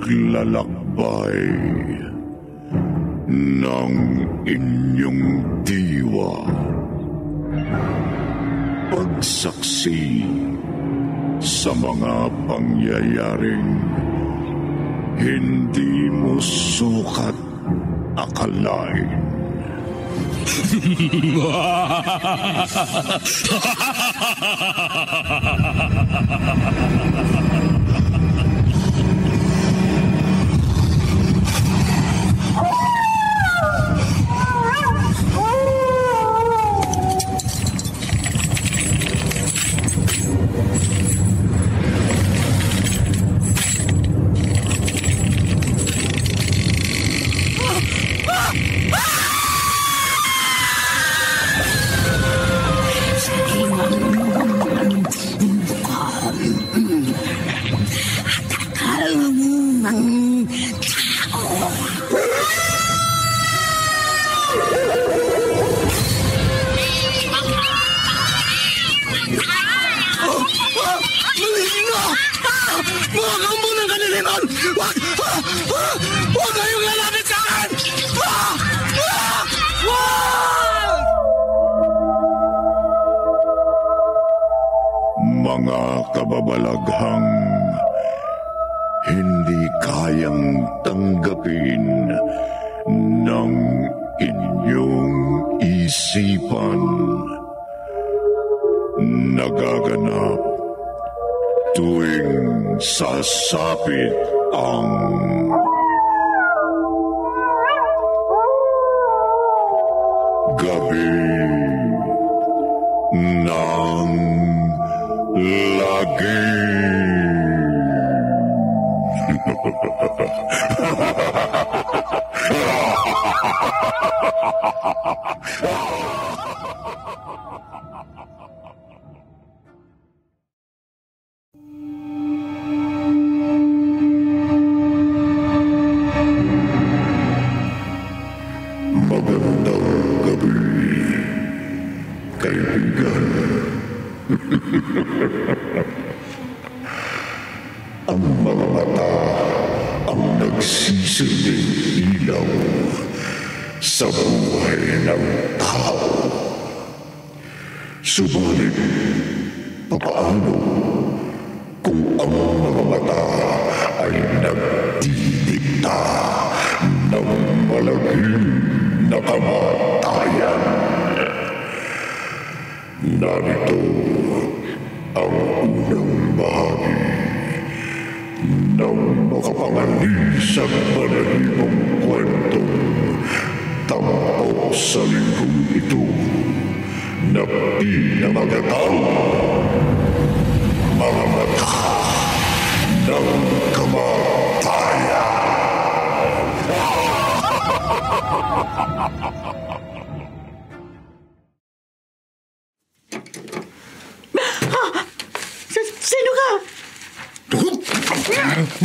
paglalakbay ng inyong diwa. Pagsaksi sa mga pangyayaring hindi mo sukat akalain. Mga kambo ng kaniliman! Huwag kayong lalapit sa akin! Mga kababalaghang hindi kayang tanggapin ng inyong isipan. Nagaganap tuwing sasapit ang gabi ng lagi. Magandang gabi, kaibigan. Ang mga mata ang nagsisilbing ilaw sa buhay ng tao. Subalit, papaano kung ang mga mata ay nagdidikta ng malagim na kamatayan? Narito ang unang bahagi ng makapanganisang manahimang kwentong tampok sa linggong ito na pinamagatang mga mata ng kamatayan. Sino ka?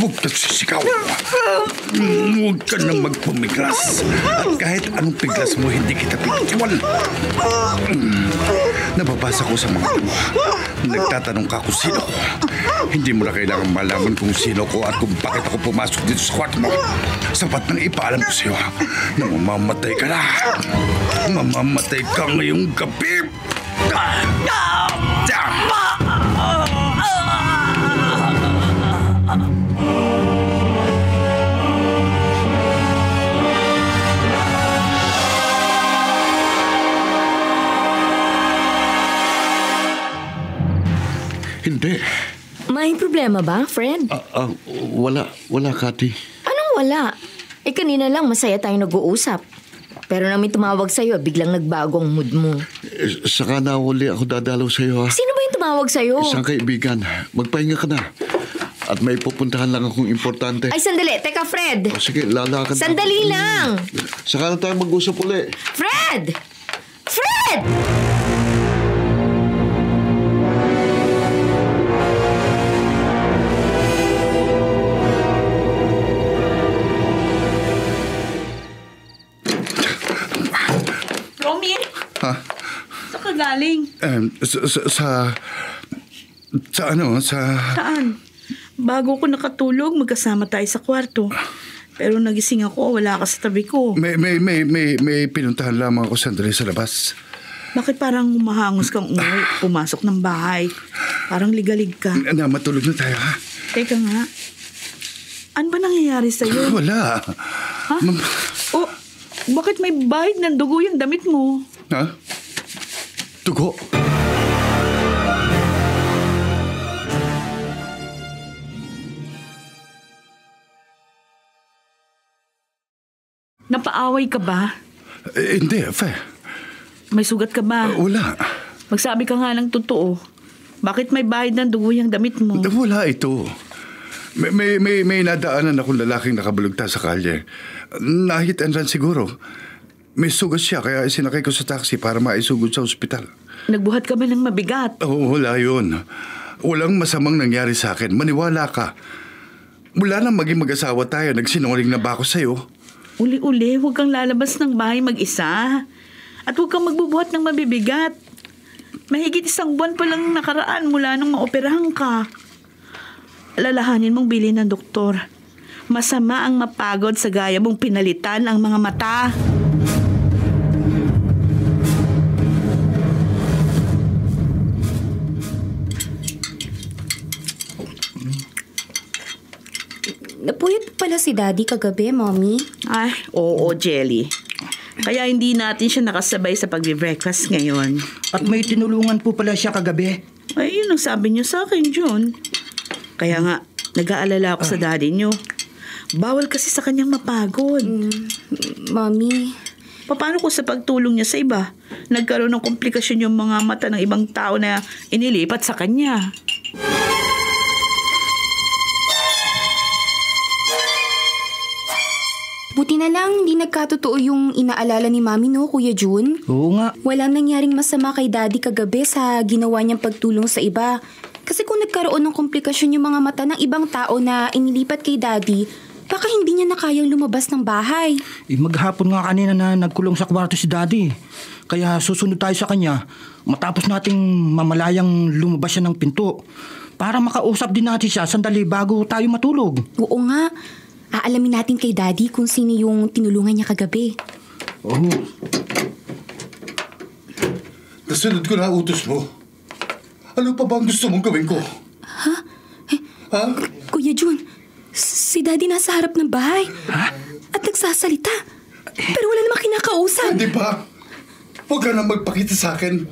Huwag ka sisigaw. Huwag ka na magpumiglas. At kahit anong piglas mo, hindi kita pipitiwan. Nababasa ko sa mga duma. Nagtatanong ka kung sino ko. Hindi mo na kailangan malaman kung sino ko at kung bakit ako pumasok dito sa kwarto mo. Sapat nang ipaalam ko sa'yo na mamamatay ka na. Mamamatay ka ngayong gabi. Hindi. May problema ba, Fred? Wala, Kati. Anong wala? Kanina lang masaya tayong nag-uusap. Pero nang may tumawag sa'yo, biglang nagbago ang mood mo. Saka na uli ako dadalaw sa'yo, ha? Sino ba yung tumawag sa'yo? Isang kaibigan. Magpahinga ka na. At may pupuntahan lang akong importante. Ay, sandali. Teka, Fred. Sige, lalakad. Sandali lang. Saka na tayo mag-usap uli. Fred! Fred! Romy? Ha? Saan ka galing? Sa Saan? Bago ko nakatulog, magkasama tayo sa kwarto. Pero nagising ako, wala ka sa tabi ko. May pinuntahan lamang ako sandali sa labas. Bakit parang humahangos kang umuwi, pumasok ng bahay? Parang ligalig ka. Matulog na tayo, ha? Teka nga. Ano ba nangyayari sa'yo? Wala. Ha? Oh, bakit may bahid ng dugo yung damit mo? Ha? Dugo? Napaaway ka ba? Hindi, Fe. May sugat ka ba? Wala. Magsabi ka nga ng totoo. Bakit may bahid ng dugo yung damit mo? Wala ito. May nadaanan akong lalaking nakabulugta sa kalye. Nahit and run siguro. May sugat siya kaya isinakay ko sa taxi para maisugod sa ospital. Nagbuhat ka ba ng mabigat? Wala yun. Walang masamang nangyari sa akin. Maniwala ka. Mula nang maging mag-asawa tayo, nagsinungaling na ba ako sa'yo? Uli-uli, huwag kang lalabas ng bahay mag-isa. At huwag kang magbubuhat ng mabibigat. Mahigit 1 buwan pa lang nakaraan mula nung maoperahan ka. Lalahanin mong bilhin ng doktor. Masama ang mapagod sa gaya mong pinalitan ang mga mata. Napuyat pala si Daddy kagabi, Mommy. Ay, oo, Jelly. Kaya hindi natin siya nakasabay sa pag-breakfast ngayon. At may tinulungan po pala siya kagabi. Ay, yun ang sabi niyo sa akin, John. Kaya nga, nag-aalala ako sa daddy niyo. Bawal kasi sa kanyang mapagod. Mommy, Paano kung sa pagtulong niya sa iba, nagkaroon ng komplikasyon yung mga mata ng ibang tao na inilipat sa kanya? Buti na lang hindi nagkatotoo yung inaalala ni Mami, no, Kuya Jun? Oo nga. Walang nangyaring masama kay Daddy kagabi sa ginawa niyang pagtulong sa iba. Kasi kung nagkaroon ng komplikasyon yung mga mata ng ibang tao na inilipat kay Daddy, baka hindi niya na kayang lumabas ng bahay. Maghapon nga kanina na nagkulong sa kwarto si Daddy. Kaya susunod tayo sa kanya matapos nating mamalayang lumabas siya ng pinto. Para makausap din natin siya sandali bago tayo matulog. Oo nga. Aalamin natin kay Daddy kung sino yung tinulungan niya kagabi. Oo. Nasunod ko na utos mo. Ano pa ba ang gusto mong gawin ko? Ha? Ha? Kuya Jun, si Daddy nasa harap ng bahay. Ha? At nagsasalita. Pero wala namang kinakausap. Hindi ba? Huwag ka na magpakita sa akin.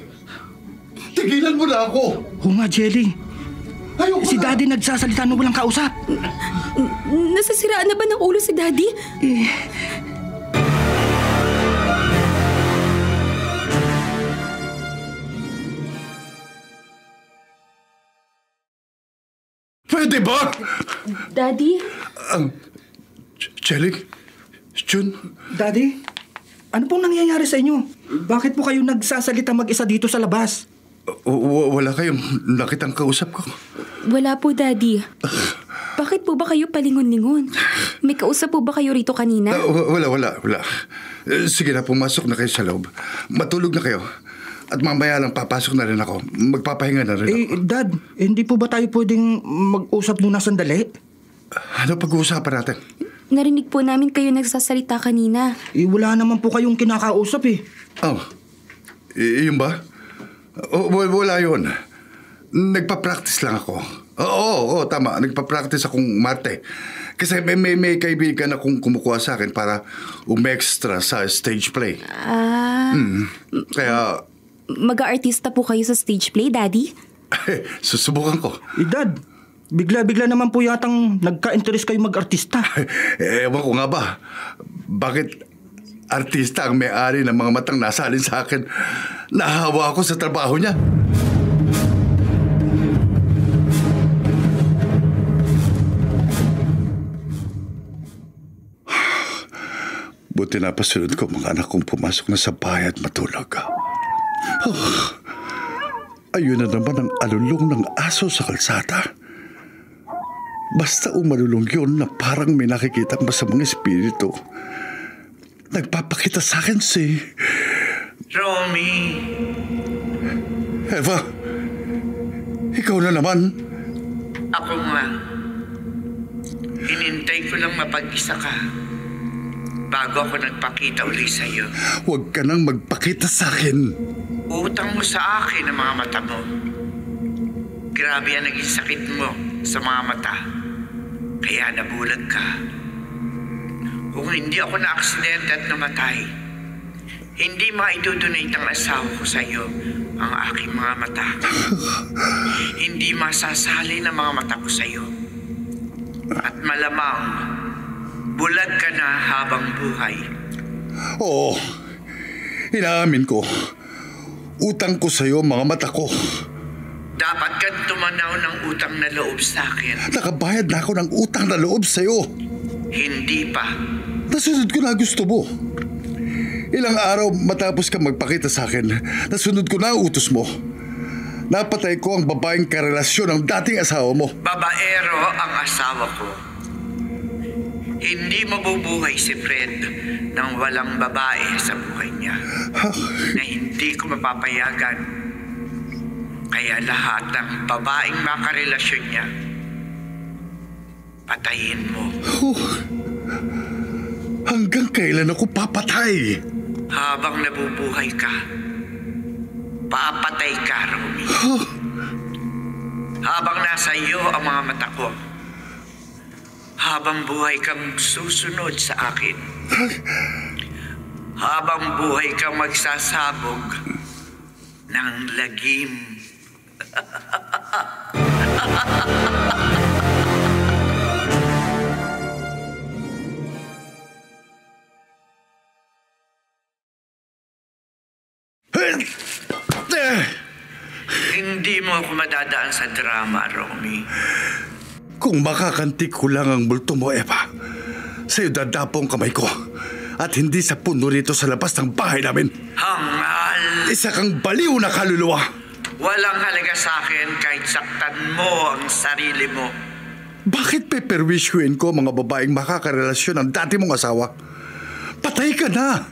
Tigilan mo na ako. Oo nga, Jelly. Ayoko Si na. Daddy nagsasalita nung walang kausap. Nasasiraan na ba ng ulo si Daddy? Pwede ba? Daddy? Jelly? Jun? Daddy, ano pong nangyayari sa inyo? Bakit po kayo nagsasalita mag-isa dito sa labas? Wala kayong nakitang kausap ko. Wala po, Daddy. Bakit po ba kayo palingon-lingon? May kausap po ba kayo rito kanina? Wala. Sige na, pumasok na kayo sa loob. Matulog na kayo. At mamaya lang papasok na rin ako. Magpapahinga na rin ako. Dad, hindi po ba tayo pwedeng mag-usap muna sandali? Ano pag-uusapan natin? Narinig po namin kayo nagsasalita kanina. Wala naman po kayong kinakausap eh. Oh, yun ba? Wala yun. Nagpa-practice lang ako. Oo, tama. Nagpa-practice akong mate. Kasi may kaibigan akong kumukuha sa akin para umextra sa stage play. Kaya, Mag-aartista po kayo sa stage play, Daddy? susubukan ko. Dad, bigla-bigla naman po yatang nagka-interest kayo mag-artista. Ewan ko nga ba, bakit artista ang may-ari ng mga matang nasalin sa akin? Nahawa ako sa trabaho niya. Buti na pasunod ko mga anak kong pumasok na sa bahay at matulog. Ayun na naman ang alulong ng aso sa kalsada. Basta umalulong yun na parang may nakikitang masamang espiritu. Nagpapakita sa akin si... Romy! Eva, ikaw na naman. Ako nga. Hinintay ko lang mapag-isa ka bago ako nagpakita uli sa'yo. Huwag ka nang magpakita sa akin. Utang mo sa akin ang mga mata mo. Grabe ang naging sakit mo sa mga mata. Kaya nabulag ka. Kung hindi ako na-aksidente at namatay, hindi maidodonate ang asawa ko sa iyo ang aking mga mata. Hindi masasali ng mga mata ko sa iyo. At malamang, bulag ka na habang buhay. Oo, inaamin ko. Utang ko sa iyo mga mata ko. Dapat kang tumanaw ng utang na loob sa akin. Nakabayad na ako ng utang na loob sa iyo. Hindi pa. Nasunod ko na gusto mo. Ilang araw matapos ka magpakita sa akin, nasunod ko na ang utos mo. Napatay ko ang babaeng karelasyon ng dating asawa mo. Babaero ang asawa ko. Hindi mabubuhay si Fred nang walang babae sa buhay niya. Na hindi ko mapapayagan. Kaya lahat ng babaeng makarelasyon niya, patayin mo. Hanggang kailan ako papatay? Habang nabubuhay ka, papatay ka, Romy. Habang nasa iyo ang mga mata ko, habang buhay kang susunod sa akin, habang buhay kang magsasabog ng lagim. Hindi mo ako madadaan sa drama, Romy. Kung makakantik ko lang ang multo mo, Eva, sa'yo dadapong kamay ko. At hindi sa puno rito sa labas ng bahay namin. Hangal! Isa kang baliw na kaluluwa. Walang halaga sa akin kahit saktan mo ang sarili mo. Bakit peperwisyoin ko mga babaeng makakarelasyon ng dati mong asawa? Patay ka na!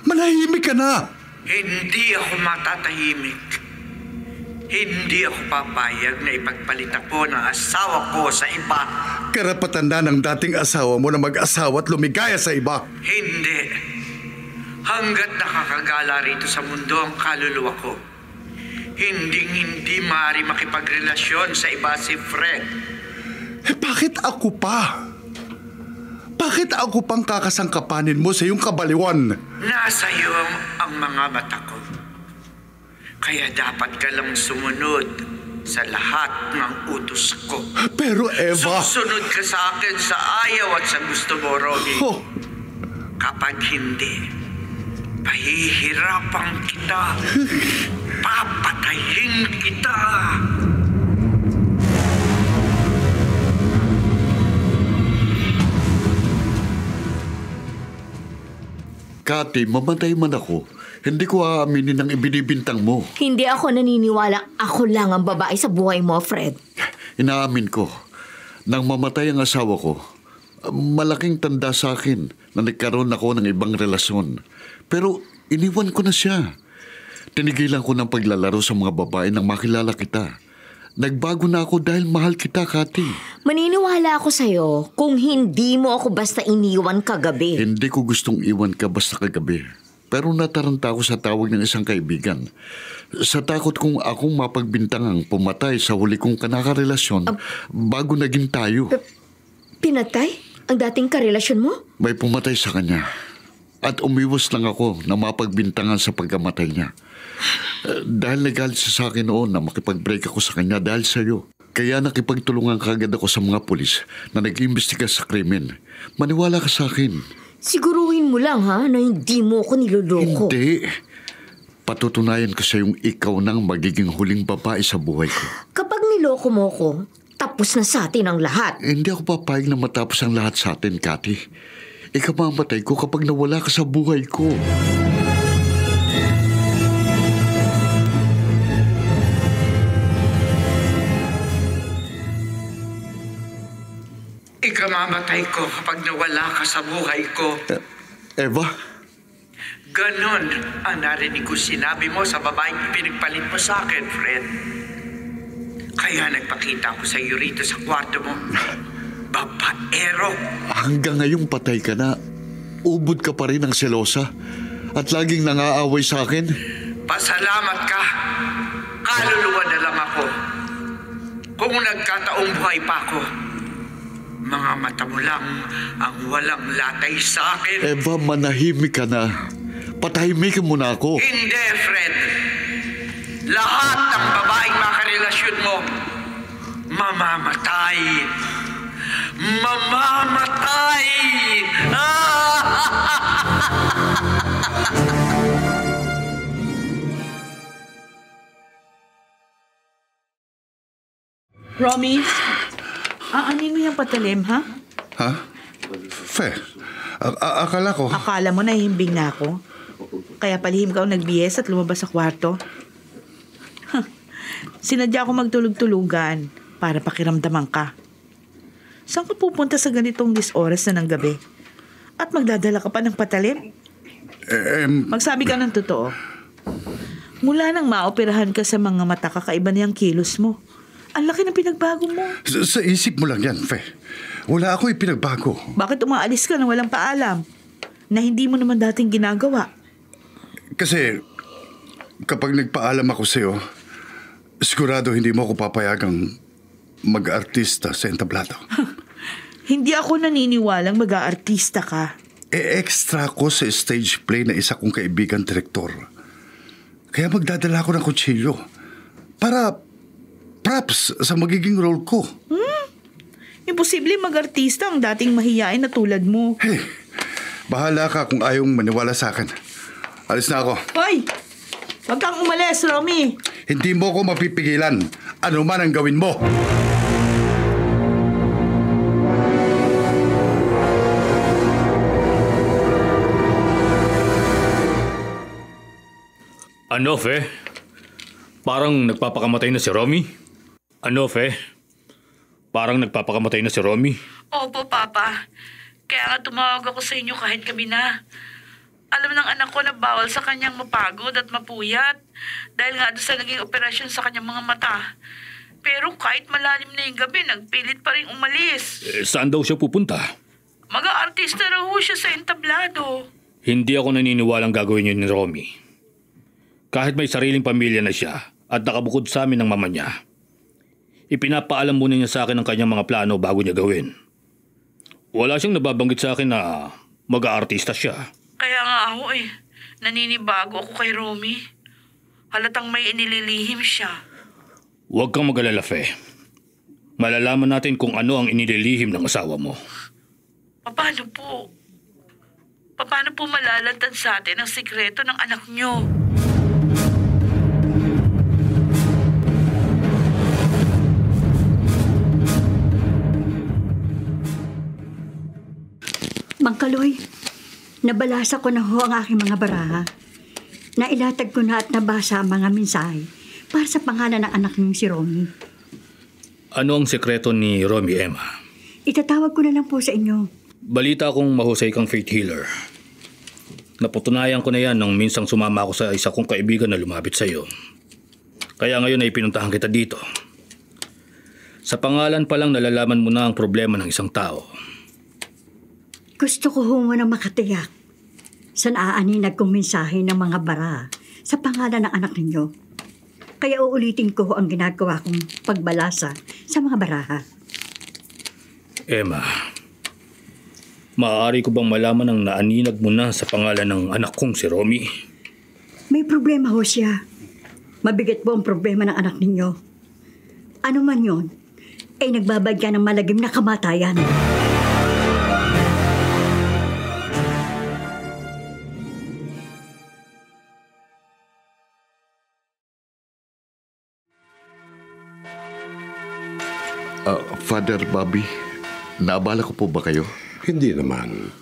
Manahimik ka na! Hindi ako matatahimik. Hindi ako papayag na ipagpalit ako ng asawa ko sa iba. Karapatan na ng dating asawa mo na mag-asawa at lumigaya sa iba. Hindi. Hanggat nakakagala rito sa mundo ang kaluluwa ko, hindi maaari makipagrelasyon sa iba si Fred. Bakit ako pa? Bakit ako pang kakasangkapanin mo sa iyong kabaliwan? Nasa iyo ang mga mata ko. Kaya dapat ka lang sumunod sa lahat ng utos ko. Pero Eva... Susunod ka sa akin sa ayaw at sa gusto mo, Romy. Oh. Kapag hindi, pahihirapan kita. Papatayin kita. Kati, mamatay man ako. Hindi ko aaminin ang ibinibintang mo. Hindi ako naniniwala ako lang ang babae sa buhay mo, Fred. Inaamin ko, nang mamatay ang asawa ko, malaking tanda sa akin na nagkaroon ako ng ibang relasyon. Pero iniwan ko na siya. Tinigilan ko ng paglalaro sa mga babae nang makilala kita. Nagbago na ako dahil mahal kita, Kati. Maniniwala ako sa'yo kung hindi mo ako basta iniwan kagabi. Hindi ko gustong iwan ka basta kagabi. Pero nataranta ako sa tawag ng isang kaibigan. Sa takot kong akong mapagbintangang pumatay sa huli kong kanakarelasyon bago naging tayo. Pinatay? Ang dating karelasyon mo? May pumatay sa kanya. At umiwas lang ako na mapagbintangan sa pagkamatay niya. Dahil nagalit siya sa akin noon na makipag-break ako sa kanya dahil sa iyo. Kaya nakipagtulungan kagad ako sa mga pulis na nag-iimbestiga sa krimen. Maniwala ka sa akin. Siguruhin mo lang na hindi mo ako niloloko. Hindi. Patutunayan ko sa yung ikaw nang magiging huling babae sa buhay ko. Kapag niloko mo ko, tapos na sa atin ang lahat. Hindi ako papayag na matapos ang lahat sa atin, Kati. Ikamamatay ko kapag nawala ka sa buhay ko. Ikamamatay ko kapag nawala ka sa buhay ko. Eva? Ganon ang narinig ko sinabi mo sa babaeng pinagpalit mo sa akin, Fred. Kaya nagpakita ako sa iyo rito sa kwarto mo. Babaero. Hanggang ngayong patay ka na, ubod ka pa rin ng selosa at laging nangaaway sa akin. Pasalamat ka. Kaluluwa na lang ako. Kung nagkataong buhay pa ako, mga mata mo lang ang walang latay sa akin. Eva, manahimik ka na. Patahimikin mo na ako. Hindi, Fred. Lahat ng babaeng makarelasyon mo, mamamatay. Mamamatay! Romy, aanin mo yung patalim, ha? Ha? Fe, akala ko... Akala mo nahihimbing na ako? Kaya palihim ka nagbiyes at lumabas sa kwarto? Huh. Sinadya ko magtulog-tulugan para pakiramdaman ka. Saan ka pupunta sa ganitong oras na ng gabi? At magdadala ka pa ng patalim? Magsabi ka ng totoo. Mula nang maoperahan ka sa mga mata, kakaiba na yung kilos mo. Ang laki ng pinagbago mo. Sa isip mo lang yan, Fe. Wala ako ipinagbago. Bakit umaalis ka na walang paalam? Na hindi mo naman dating ginagawa? Kasi kapag nagpaalam ako sa'yo, sigurado hindi mo ako papayagang mag-artista sa entablado. Hindi ako naniniwalang mag-aartista ka. Extra ko sa stage play na isa kong kaibigan direktor. Kaya magdadala ako ng kutsilyo para props sa magiging role ko. Imposible mag-artista ang dating mahiyain na tulad mo. Hey, bahala ka kung ayong maniwala sa akin. Alis na ako. Hoy! Huwag kang umalis, Romy! Hindi mo ko mapipigilan. Ano man ang gawin mo. Ano, Fe? Parang nagpapakamatay na si Romy? Ano, Fe? Parang nagpapakamatay na si Romy? Opo, Papa. Kaya nga tumawag ako sa inyo kahit gabi na. Alam ng anak ko na bawal sa kanyang mapagod at mapuyat dahil nga doon sa naging operasyon sa kanyang mga mata. Pero kahit malalim na yung gabi, nagpilit pa rin umalis. Saan daw siya pupunta? Mag-aartista raw siya sa entablado. Hindi ako naniniwalang gagawin yun ni Romy. Kahit may sariling pamilya na siya at nakabukod sa amin ng mama niya, ipinapaalam muna niya sa akin ang kanyang mga plano bago niya gawin. Wala siyang nababanggit sa akin na mag-aartista siya. Kaya nga ako naninibago ako kay Romy. Halatang may inililihim siya. Huwag kang mag-alala, Fe. Malalaman natin kung ano ang inililihim ng asawa mo. Paano po? Paano po malalantad sa atin ang sikreto ng anak niyo? Mang Kaloy, nabalasa ko na ho ang aking mga baraha. Nailatag ko na at nabasa ang mga mensahe para sa pangalan ng anak niyong si Romy. Ano ang sekreto ni Romy, Emma? Itatawag ko na lang po sa inyo. Balita akong mahusay kang faith healer. Napatunayan ko na yan nung minsang sumama ako sa isa kong kaibigan na lumapit sa iyo. Kaya ngayon ay pinuntahan kita dito. Sa pangalan pa lang nalalaman mo na ang problema ng isang tao. Gusto ko ho muna makatiyak sa naaaninag kong mensahe ng mga bara sa pangalan ng anak ninyo. Kaya uulitin ko ang ginagawa kong pagbalasa sa mga baraha. Emma, maaari ko bang malaman ang naaninag mo na sa pangalan ng anak kong si Romy? May problema ho siya. Mabigat po ang problema ng anak ninyo. Ano man yon, ay nagbabadya ng malagim na kamatayan. Father Bobby, naabala ko po ba kayo? Hindi naman.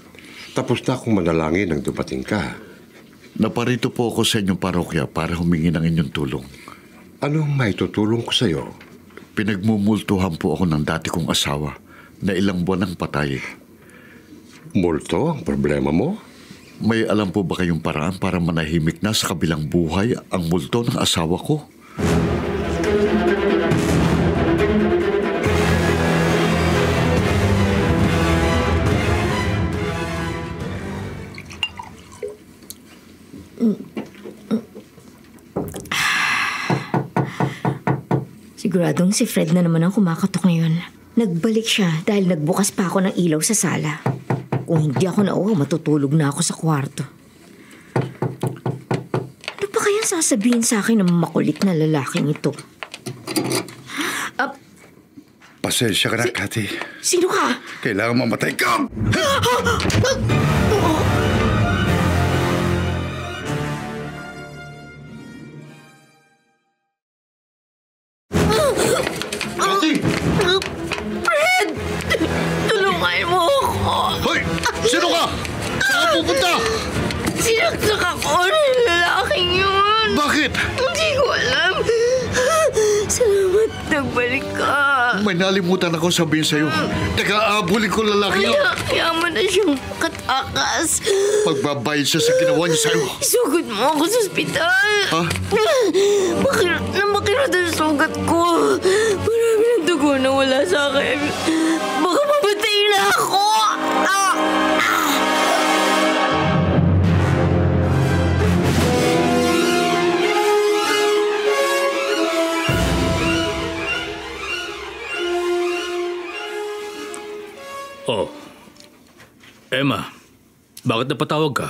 Tapos na akong manalangin nang dumating ka. Naparito po ako sa inyong parokya para humingi ng inyong tulong. Anong may tutulong ko sa'yo? Pinagmumultuhan po ako ng dati kong asawa na ilang buwan ang patay. Multo ang problema mo? May alam po ba kayong paraan para manahimik na sa kabilang buhay ang multo ng asawa ko? Siguradong si Fred na naman ang kumakatok ngayon. Nagbalik siya dahil nagbukas pa ako ng ilaw sa sala. Kung hindi ako nauwa, matutulog na ako sa kwarto. Ano pa kaya sasabihin sa akin ng makulit na lalaking ito? Pasensya ka na, Cathy. Sino ka? Kailangan mamatay ka! Cathy! Fred! Tulungan mo ako! Hoy! Sino ka? Saan ka pupunta? Sinaksak ako ng lalaking yun! Bakit? Hindi ko alam. Salamat, nagbalik ka. May nalimutan ako sabihin sa'yo. Nag-aabulin ko lalaki yun. Yaman na siyang katakas. Pagbabayad siya sa ginawa niya sa'yo. Sugod mo ako sa ospital. Ha? Namakirot ang sugat ko. Marami ng dugo na wala sa akin. Baka mamatay na ako. Oh, Emma, bakit napatawag ka?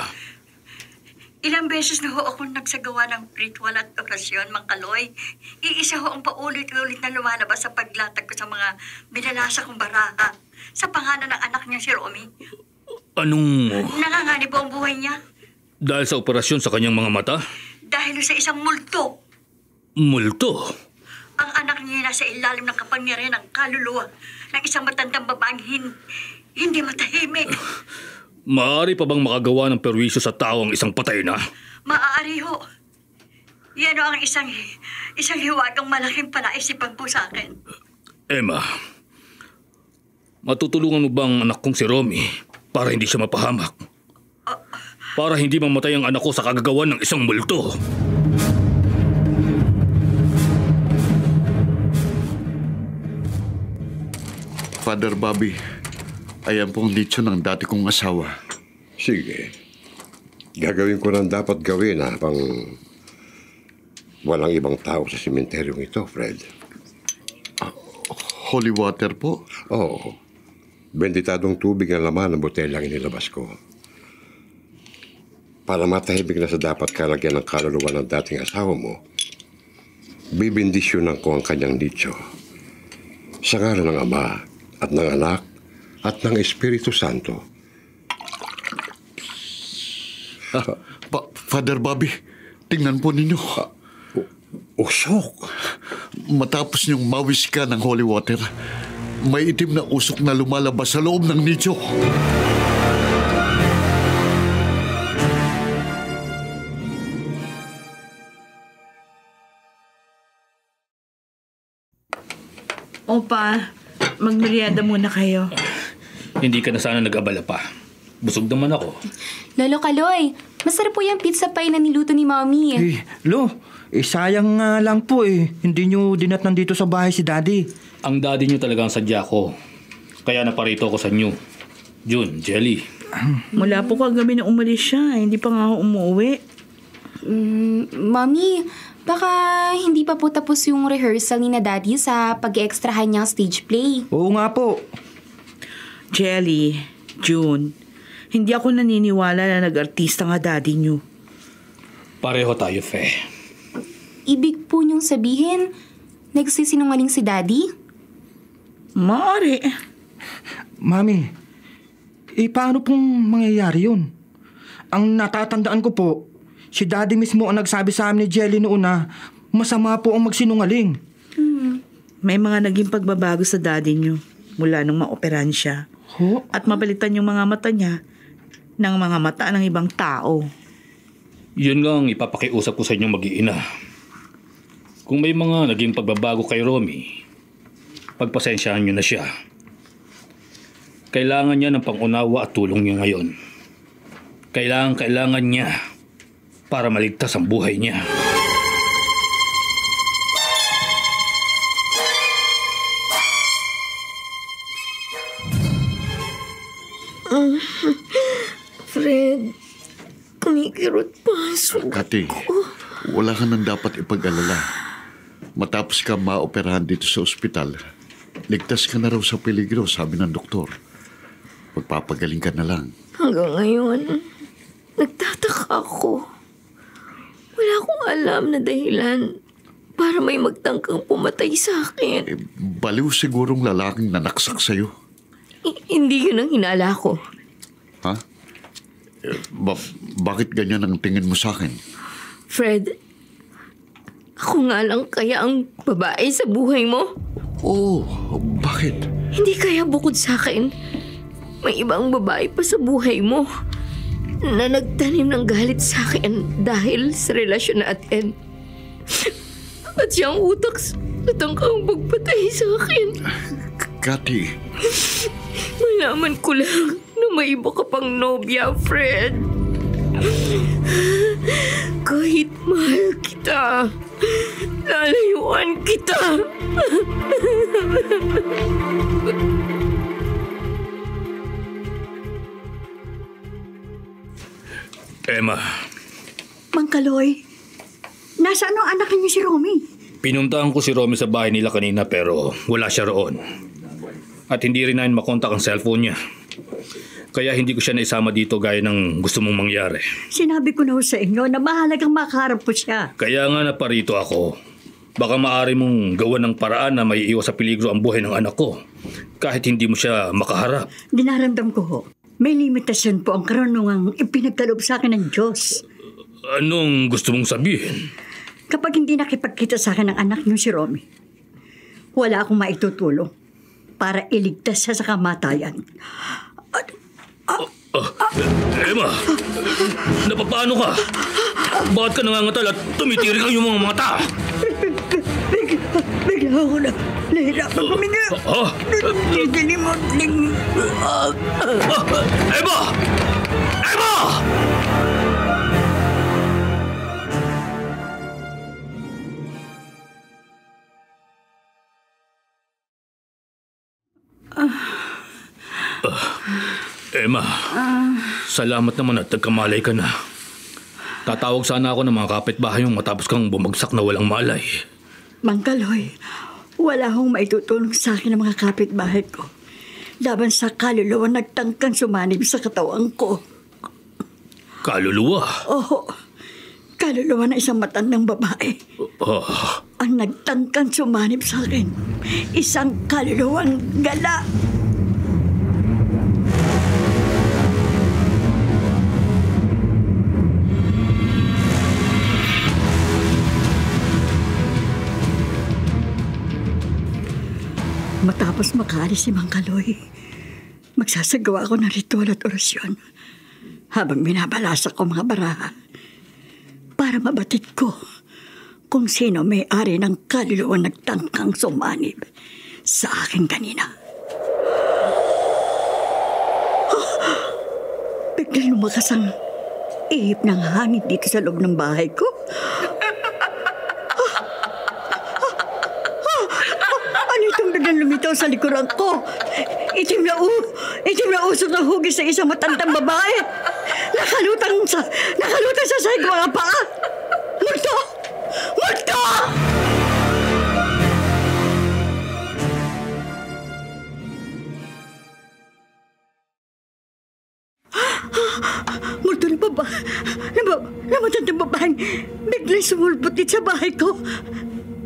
Ilang beses na ho akong nagsagawa ng ritual at orasyon, Mang Kaloy. Iisa ho ang paulit-ulit na lumalabas sa paglatag ko sa mga binalasa kong baraha sa pangalan ng anak niya si Romy. Anong... Nanganganib po ang buhay niya Dahil sa operasyon sa kanyang mga mata? dahil sa isang multo. Multo? Ang anak niya nasa ilalim ng kapangyarihan ng kaluluwa ng isang matandang babaeng hindi matahimik. Maaari pa bang makagawa ng perwisyo sa tao ang isang patay na? Maaari ho. Yan ho ang isang hiwagang malaking palaisipan po sa akin. Emma, matutulungan mo bang anak kong si Romy para hindi siya mapahamak? Para hindi mamatay ang anak ko sa kagagawan ng isang multo? Father Bobby, ayan pong litsyo ng dati kong asawa. Sige. Gagawin ko ng dapat gawin habang walang ibang tao sa sementeryong ito, Fred. Holy water po? Oo. Benditadong tubig ang laman ng botelang inilabas ko. Para matahimik na sa dapat kalagyan ng kaluluwa ng dating asawa mo, bibindisyonan ko ang kanyang litsyo. Sa ngalan ng Ama at ng Anak at ng Espiritu Santo. Father Bobby, tingnan po ninyo. Usok? Matapos niyong mawis ka ng holy water, may itim na usok na lumalabas sa loob ng nicho. Opa, magmerienda muna kayo. Hindi ka na sana nag-abala pa. Busog naman ako. Lolo Kaloy, masarap po yung pizza pie na niluto ni Mommy. Lo, sayang nga lang po Hindi nyo dinatnan dito sa bahay si Daddy. Ang daddy niyo talaga ang sadya ko. Kaya naparito ako sa inyo. June, Jelly. Mula po kagabi na umalis siya. Hindi pa nga ako umuwi. Mommy, baka hindi pa po tapos yung rehearsal ni na Daddy sa pag-extrahan niyang stage play. Oo nga po. Jelly, June, hindi ako naniniwala na nag-artista nga daddy niyo. Pareho tayo, Fe. Ibig po niyong sabihin, nagsisinungaling si Daddy? Maaari. Mami, paano pong mangyayari yun? Ang natatandaan ko po, si Daddy mismo ang nagsabi sa amin ni Jelly noon na masama po ang magsinungaling. May mga naging pagbabago sa daddy niyo mula nung maoperahan siya. At mapalitan yung mga mata niya ng mga mata ng ibang tao. Yun nga ang ipapakiusap ko sa inyong mag-iina. Kung may mga naging pagbabago kay Romy, pagpasensyahan nyo na siya. Kailangan niya ng pangunawa at tulong niyo ngayon. Kailangan niya para maligtas ang buhay niya. Fred, kumikirot pa ang sugat Cathy, wala ka nang dapat ipag-alala. Matapos ka maoperahan dito sa ospital, ligtas ka na raw sa peligro, sabi ng doktor. Magpapagaling ka na lang. Hanggang ngayon, nagtataka ako. Wala akong alam na dahilan para may magtangkang pumatay sa akin. Baliw sigurong lalaking nanaksak sa'yo. Hindi yun ang hinala ko. Ha? Bakit ganyan ang tingin mo sa akin? Fred, ako nga lang kaya ang babae sa buhay mo? Oh, bakit? Hindi kaya bukod sa akin, may ibang babae pa sa buhay mo na nagtanim ng galit sa akin dahil sa relasyon natin. At siyang utak sa tangkang magpatay sa akin. Cathy. Malaman ko lang na may iba ka pang nobya, Fred. Kahit mahal kita, lalayuan kita. Emma, Mang Kaloy, nasaan ang anak niyo si Romy? pinuntahan ko si Romy sa bahay nila kanina pero wala siya roon. At hindi rin namin makontak ang cellphone niya. Kaya hindi ko siya naisama dito gaya ng gusto mong mangyari. Sinabi ko na ho sa inyo na mahalagang makaharap po siya. Kaya nga naparito ako. Baka maaari mong gawan ng paraan na may iwas sa peligro ang buhay ng anak ko. Kahit hindi mo siya makaharap. Dinaramdam ko ho. May limitasyon po ang karunungang ipinagkaloob sa akin ng Diyos. Anong gusto mong sabihin? Kapag hindi nakipagkita sa akin ng anak niyo si Romy, wala akong maitutulong para iligtas siya sa kamatayan. Emma, napapaano ka? Bakit ka nangangatal at tumitirik ang iyong mga mata? Bigla ako na nahirapan kuminga. Dilimot. Emma! Emma! Emma, salamat naman at nagkamalay ka na. Tatawag sana ako ng mga kapitbahay yung matapos kang bumagsak na walang malay. Mang Kaloy, wala akong maitutulong sa akin ng mga kapitbahay ko. Laban sa kaluluwa nagtangkang sumanib sa katawan ko. Kaluluwa? Oo, kaluluwa na isang matandang babae. Ang nagtangkang sumanib sa akin, isang kaluluwang gala. Matapos makaalis si Mang Kaloy, magsasagawa ako ng ritual at orasyon habang binabalasa ko mga baraha para mabatid ko kung sino may-ari ng kaluluwang nagtangkang sumanib sa akin kanina. Biglang lumakas ang ihip ng hangin dito sa loob ng bahay ko. Biglang lumitaw sa likuran ko. Itim na usok ng hugis sa isang matandang babae. Nakalutang sa sahig mga paa. Multo! Multo! Multo ng babae. Na matandang babaeng biglang sumulputit sa bahay ko.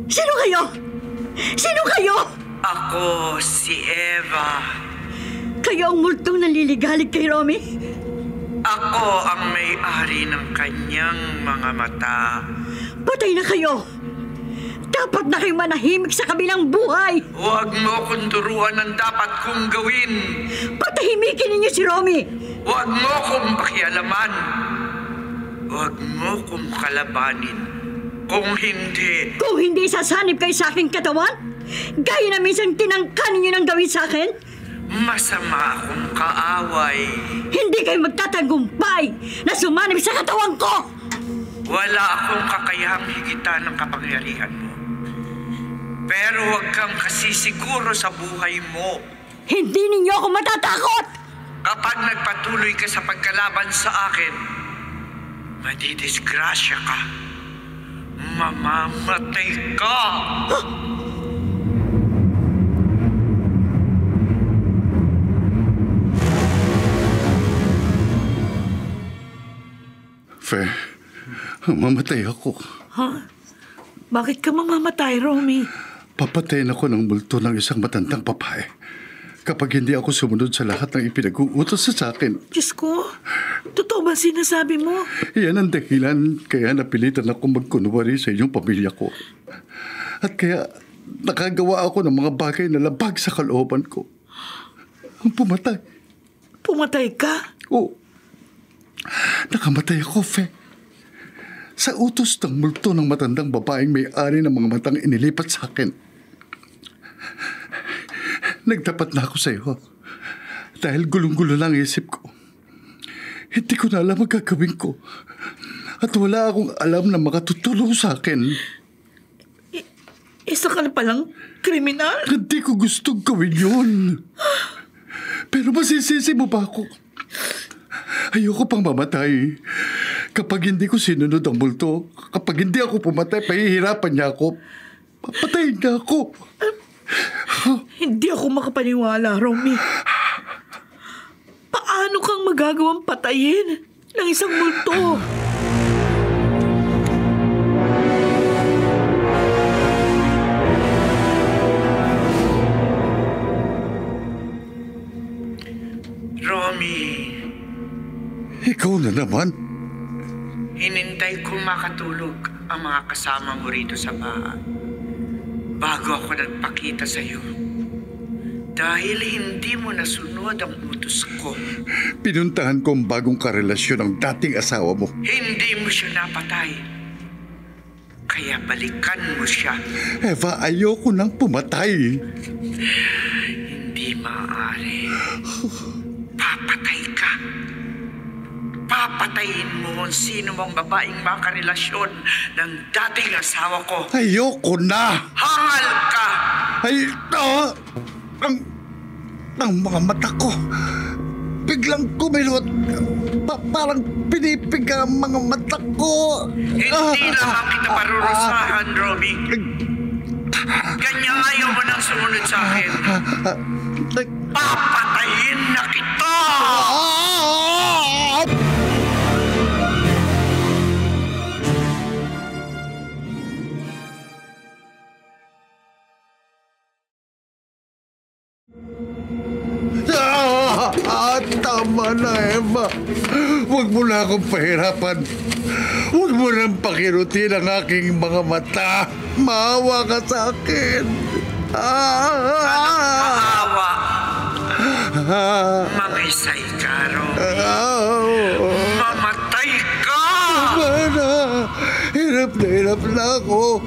Sino kayo? Sino kayo? Ako si Eva. Kayo ang multong naliligalig kay Romy? Ako ang may-ari ng kanyang mga mata. Patay na kayo! Dapat na kayo manahimik sa kabilang buhay! Huwag mo kong turuan ang dapat kong gawin. Patahimikin ninyo si Romy! Huwag mo kong pakialaman. Huwag mo kong kalabanin. Kung hindi sasanib kayo sa aking katawan? Gaya na minsan tinangkan ninyo ng gawin sa akin? Masama akong kaaway. Hindi kayo magtatagumpay na sumanib sa katawan ko! Wala akong kakayahang higitan ng kapangyarihan mo. Pero huwag kang kasisiguro sa buhay mo. Hindi ninyo ako matatakot! Kapag nagpatuloy ka sa pagkalaban sa akin, madidisgrasya ka. Mamamatay ka! Fe, mamatay ako. Ha? Bakit ka mamamatay, Romy? Papatayin ako ng multo ng isang matandang babae kapag hindi ako sumunod sa lahat ng ipinag-uutos sa akin. Diyos ko, totoo ba sinasabi mo? Iyan ang dahilan kaya napilitan ako magkunwari sa inyong pamilya ko. At kaya nakagawa ako ng mga bagay na labag sa kalooban ko. Ang pumatay. Pumatay ka? Oo. Nakamatay ako, Fe. Sa utos ng multo ng matandang babaeng may-ari ng mga matang inilipat sa akin. Nagtapat na ako sa iyo. Dahil gulong-gulo lang isip ko. Hindi ko na alam ang gagawin ko. At wala akong alam na makatutulong sa akin. Isa ka na palang kriminal? Hindi ko gustong gawin yun. Pero masisisi mo ba ako? Ayoko pang mamatay. Kapag hindi ko sinunod ang multo, kapag hindi ako pumatay, pahihirapan niya ako. Papatayin niya ako. Hindi ako makapaniwala, Romy. Paano kang magagawang patayin ng isang multo? Romy, Ikaw na naman. hinintay ko makatulog ang mga kasama mo rito sa bahay bago ako nagpakita sa iyo. Dahil hindi mo nasunod ang utos ko. Pinuntahan ko ang bagong karelasyon ng dating asawa mo. Hindi mo siya napatay. Kaya balikan mo siya. Eva, ayoko nang pumatay. Hindi maaari. Papatay ka. Papatayin mo kung sino mong babaeng makarelasyon ng dating asawa ko. Ayoko na. Hangal ka! Ay, ang mga mata ko biglang kumilot. Parang pinipig ang mga mata ko. Hindi naman kita parurusahan, Romy. Kanya ayaw mo nang sumunod sa akin. Papatayin na kita! Tama na, Eva. Huwag mo na akong pahirapan. Huwag mo nang pakirutin ang aking mga mata. Maawa ka sa akin. Maawa. Mangisay ka, Romy. Mamatay ka! Mana, hirap na ako.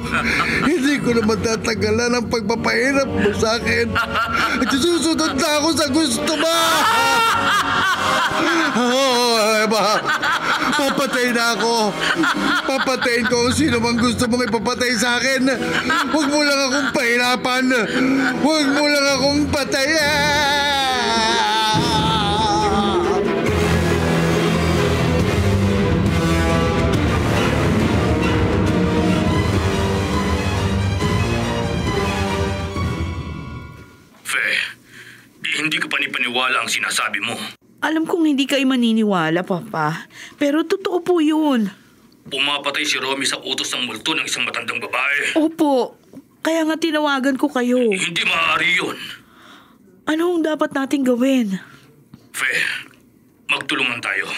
Hindi ko na matatagalan ang pagpapahirap mo sa akin. At susunod na ako sa gusto mo. Eva, papatay na ako. Papatayin ko kung sino mang gusto mong ipapatay sa akin. Huwag mo lang akong pahirapan. Huwag mo lang akong patayin. Hindi ko panipaniwala ang sinasabi mo. Alam kong hindi kayo maniniwala, Papa. Pero totoo po yun. Pumapatay si Romy sa utos ng multo ng isang matandang babae. Opo. Kaya nga tinawagan ko kayo. Hindi maaari yun. Ano ang dapat nating gawin? Fe, magtulungan tayo.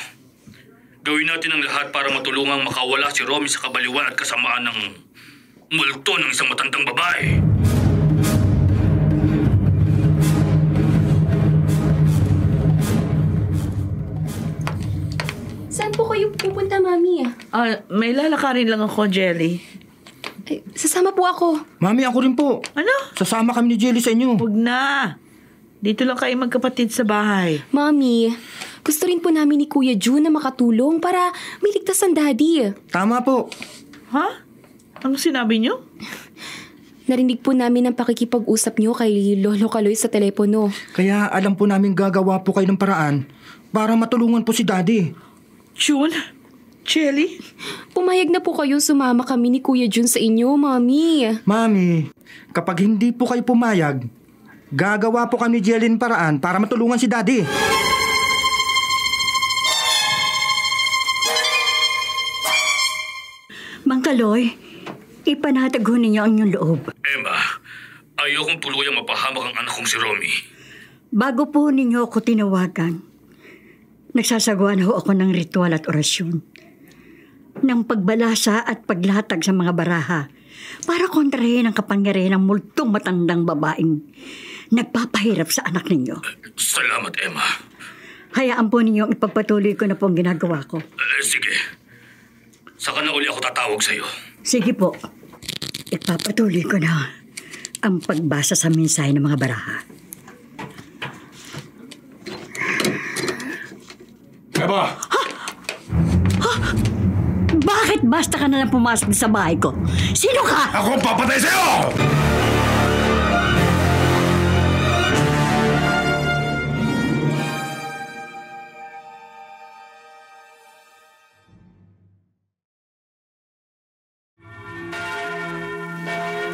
Gawin natin ang lahat para matulungang makawala si Romy sa kabaliwan at kasamaan ng multo ng isang matandang babae. Saan po kayo pupunta, Mami? May lalakarin lang ako, Jelly. Ay, sasama po ako. Mami, ako rin po. Ano? Sasama kami ni Jelly sa inyo. Huwag na. Dito lang kayo magkapatid sa bahay. Mami, gusto rin po namin ni Kuya June na makatulong para may ligtas ang daddy. Tama po. Ha? Ano sinabi niyo? Narinig po namin ang pakikipag-usap niyo kay Lolo Kaloy sa telepono. Kaya alam po namin gagawa po kayo ng paraan para matulungan po si Daddy. June? Jelly? Pumayag na po kayong sumama kami ni Kuya Jun sa inyo, Mami. Mami, kapag hindi po kayo pumayag, gagawa po kami Jelly ng paraan para matulungan si Daddy. Mang Kaloy, ipanatag ho ninyo ang inyong loob. Emma, ayokong tuluyang mapahamak ang anak kong si Romy. Bago po ninyo ako tinawagan, nagsasagawa na ho ako ng ritual at orasyon. Ng pagbalasa at paglatag sa mga baraha para kontrahin ang kapangyarihan ng multong matandang babaeng nagpapahirap sa anak ninyo. Salamat, Emma. Hayaan po ninyo ipagpatuloy ko na po ang ginagawa ko. Sige. Saka na uli ako tatawag sa'yo. Sige po. Ipapatuloy ko na ang pagbasa sa mensahe ng mga baraha. Emma! Bakit basta ka na lang pumasok sa bahay ko? Sino ka? Ako ang papatay sa'yo!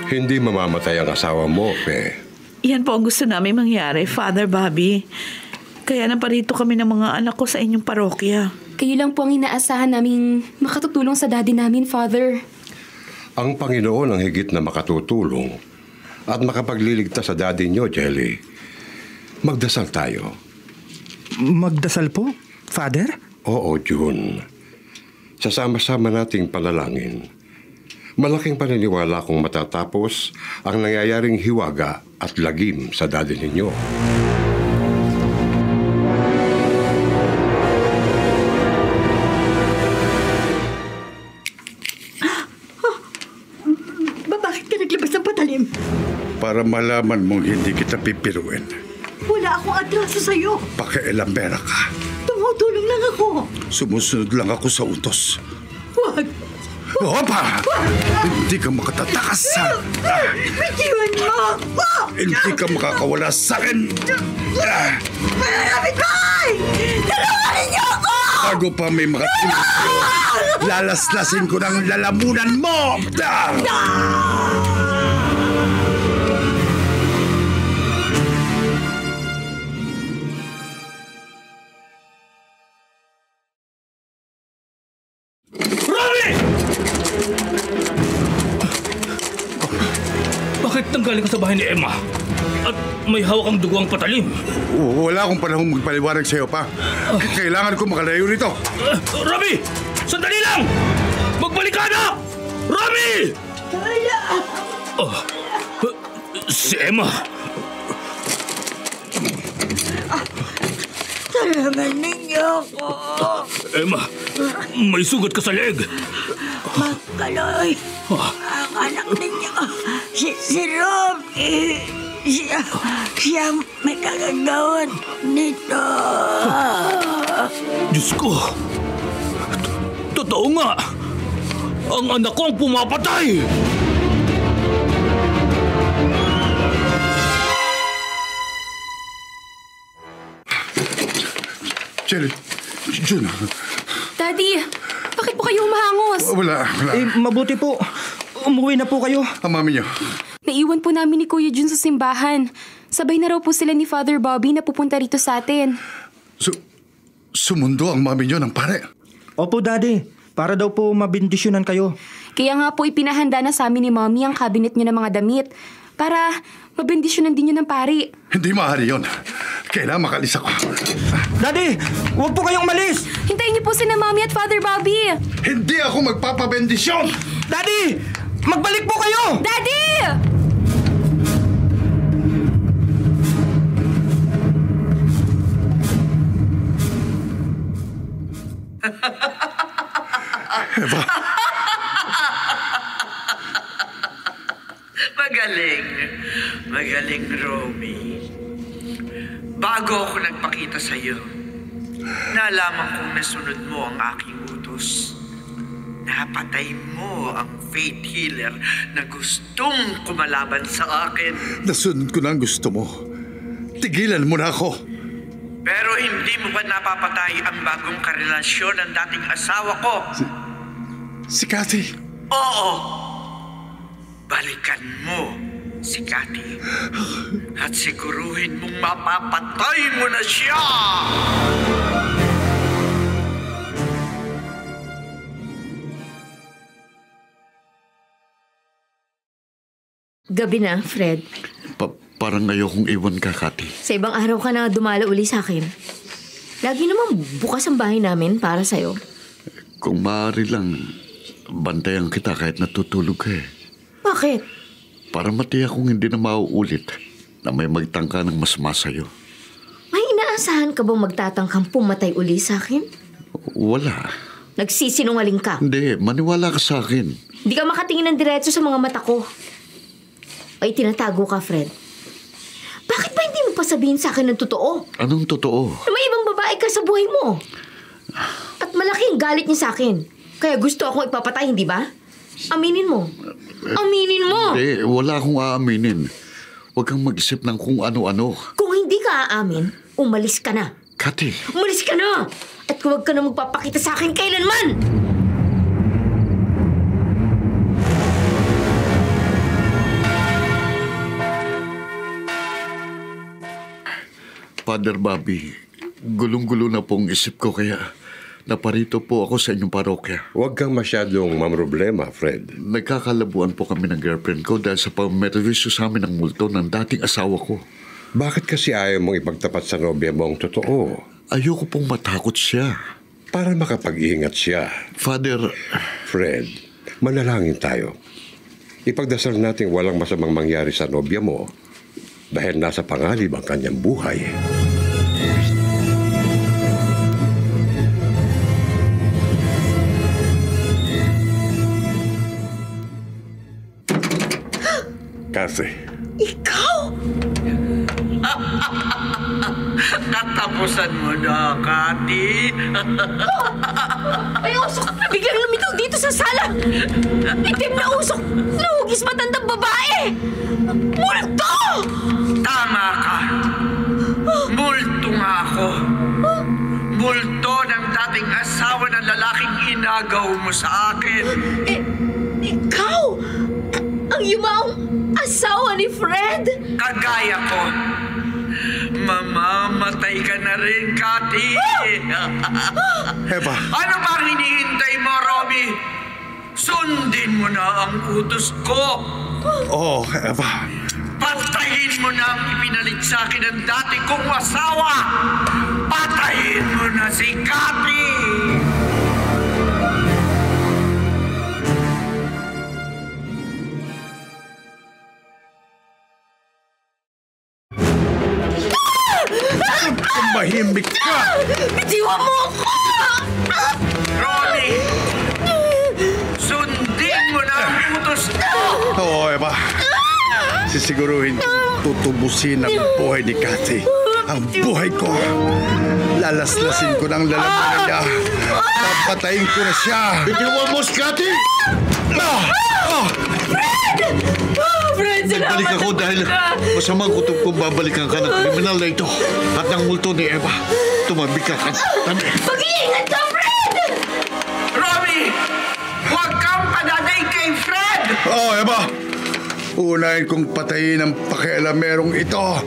Hindi mamamatay ang asawa mo, Pe. Yan po ang gusto namin mangyari, Father Bobby. Kaya naparito kami ng mga anak ko sa inyong parokya. Kayo lang po ang inaasahan naming makatutulong sa daddy namin, Father. Ang Panginoon ang higit na makatutulong at makapagliligtas sa daddy niyo, Jelly. Magdasal tayo. Magdasal po, Father? Oo, June. Sasama-sama nating panalangin. Malaking paniniwala kung matatapos ang nangyayaring hiwaga at lagim sa daddy ninyo. Bakit ka naglabas ng patalim? Para malaman mong hindi kita pipiruin. Wala akong atraso sa'yo. Pakialambera ka. Tumutulong lang ako. Sumusunod lang ako sa utos. Huwag! Opa! Hindi ka makatatakas sa... Bitiwan mo ako! Hindi ka makakawala sa akin! Kapitbahay! Tulungan ninyo ako! Bago pa may makatingin sa'yo, lalaslasin ko ng lalamunan mo! Bakit nanggaling ka sa bahay ni Emma? At may hawak ang dugo ang patalim? Wala akong panahong magpaliwanag sa'yo pa. Kailangan ko makalayo rito. Romy! Sandali lang! Magbalik ka na! Romy! Kaya! Si Emma! Tulungan ninyo ako! Emma, may sugat ka sa leg. Mang Kaloy, ang anak ninyo, si Romy, siya may kagagawan nito. Diyos ko! Totoo nga! Ang anak ko ang pumapatay! Jelly, June. Daddy, bakit po kayo humahangos? Wala. Mabuti po. Umuwi na po kayo. Ang mami niyo. Naiwan po namin ni Kuya Jun sa simbahan. Sabay na raw po sila ni Father Bobby na pupunta rito sa atin. Sumundo ang mami niyo ng pare. Opo, Daddy. Para daw po mabindisyonan kayo. Kaya nga po ipinahanda na sa amin ni Mommy ang cabinet niyo ng mga damit. Para mabindisyonan din niyo ng pari. Hindi maaari yun. Kailangan makalis ako. Daddy, huwag po kayong umalis! Hintayin niyo po sina Mommy at Father Bobby. Hindi ako magpapabendisyon! Daddy! Magbalik po kayo! Daddy! Eva. Magaling, Romy. Bago ako nagpakita sa'yo, nalaman kong nasunod mo ang aking utos. Napatay mo ang faith healer na gustong kumalaban sa akin. Nasunod ko na ang gusto mo. Tigilan mo na ako. Pero hindi mo ba napapatay ang bagong karelasyon ng dating asawa ko? Si Cathy. Oo. Balikan mo si Cathy. At siguruhin mong mapapatay mo na siya! Gabi na, Fred. Parang ayokong iwan ka, Cathy. Sa ibang araw ka na dumala uli sa akin. Lagi namang bukas ang bahay namin para sa'yo. Kung maaari lang, bantayan kita kahit natutulog ka eh. Bakit? Para matiyak kong hindi na mauulit na may magtangka ng masama sa'yo. May inaasahan ka bang magtatangkang pumatay uli sa akin? Wala. Nagsisinungaling ka. Hindi, maniwala ka sa akin. Hindi ka makatingin ng diretso sa mga mata ko. Ay, tinatago ka, Fred. Bakit ba hindi mo pa sabihin sa akin ng totoo? Anong totoo? Na may ibang babae ka sa buhay mo. At malaki ang galit niya sa akin. Kaya gusto akong ipapatay, hindi ba? Aminin mo. Aminin mo! Hindi, wala akong aaminin. Huwag kang mag-isip ng kung ano-ano. Kung hindi ka aamin, umalis ka na. Cathy! Umalis ka na! At huwag ka na magpapakita sa akin kailanman! Father Bobby, gulong-gulo na pong isip ko kaya naparito po ako sa inyong parokya. Huwag kang masyadong mamroblema, Fred. Nagkakalabuan po kami ng girlfriend ko dahil sa pagmerwisyo sa amin ng multo ng dating asawa ko. Bakit kasi ayaw mong ipagtapat sa nobya mo ang totoo? Ayoko pong matakot siya. Para makapag-iingat siya. Father... Fred, manalangin tayo. Ipagdasal natin walang masamang mangyari sa nobya mo dahil nasa panganib ang kanyang buhay. Cathy. Ikaw? Katapusan mo na, Cathy. May usok na biglang lumitaw dito sa sala. Itim na usok. Nahugis matandang babae. Multo! Tama ka. Multo nga ako. Multo ng dating asawa ng lalaking inagaw mo sa akin. Ikaw? Ang yumaong asawa ni Fred? Kagaya ko. Mamamatay ka na rin, Cathy. Eva. Ano bang hinihintay mo, Robbie? Sundin mo na ang utos ko. Oh, Eva. Patayin mo na ang ipinalit sa akin ng dati kong asawa. Patayin mo na si Cathy. Mahimik ka! Bitiwan mo ako! Robbie! Sundin mo na ang utos ko! Oo, Eva. Sisiguruhin tutubusin ang buhay ni Cathy. Ang buhay ko. Lalaslasin ko ng lalamunan niya. Papatayin ko na siya. Bitiwan mo si Cathy! Fred, salamat Balik ako dahil masamang kutob kong babalikan ka ng kriminal na ito at ng multo ni Eva. Tumabi ka. Mag-iingat ka, Fred! Robbie! Huwag kang panaday kay Fred! Oo, Eva. Unahin kong patayin ang pakialamerong ito.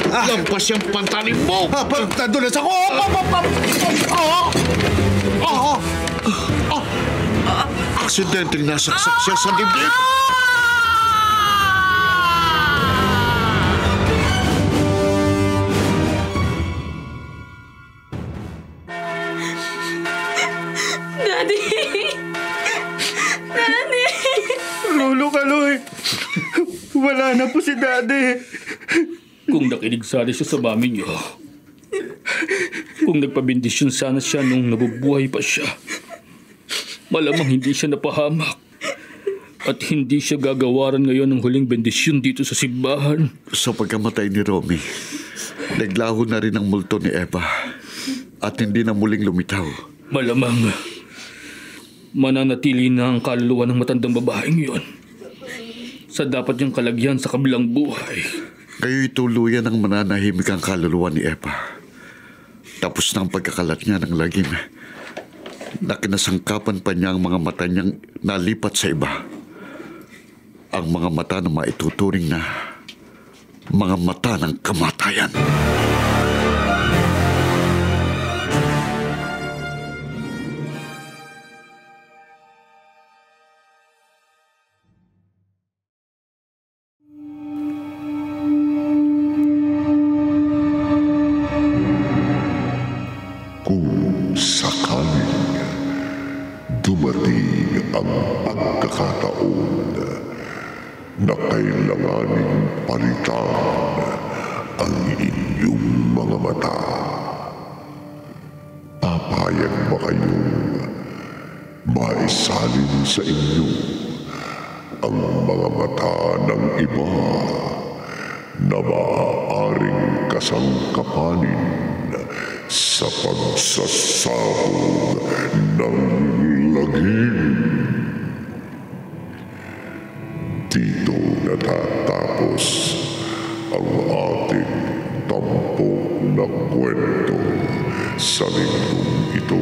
Lampas yung pantanin mo! Nadulas ako! Aksidenteng nasaksak siya sa dibdib! Daddy! Daddy! Lolo Kaloy, wala na po si Daddy. Kung nakinig sana siya sa mami niyo, kung nagpabindisyon sana siya nung nabubuhay pa siya, malamang hindi siya napahamak at hindi siya gagawaran ngayon ng huling bendisyon dito sa simbahan. Sa pagkamatay ni Romy, naglaho na rin ang multo ni Eva at hindi na muling lumitaw. Malamang mananatili na ang kaluluwa ng matandang babaeng yon sa dapat niyang kalagyan sa kabilang buhay. Kayo'y tuluyan ng mananahimik ang kaluluwa ni Eva. Tapos ng pagkakalat niya ng lagim, na kinasangkapan pa niya ang mga mata niyang nalipat sa iba. Ang mga mata na maituturing na mga mata ng kamatayan. Kung sakaling dumating ang pagkakataon na kailanganing palitan ang inyong mga mata, papayag ba kayong maisalin sa inyo ang mga mata ng iba na maaaring kasangkapanin sa pagsasabog ng lagim? Dito natatapos ang ating tampok na kwento sa linggong ito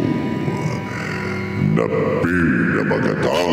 na pinamagatang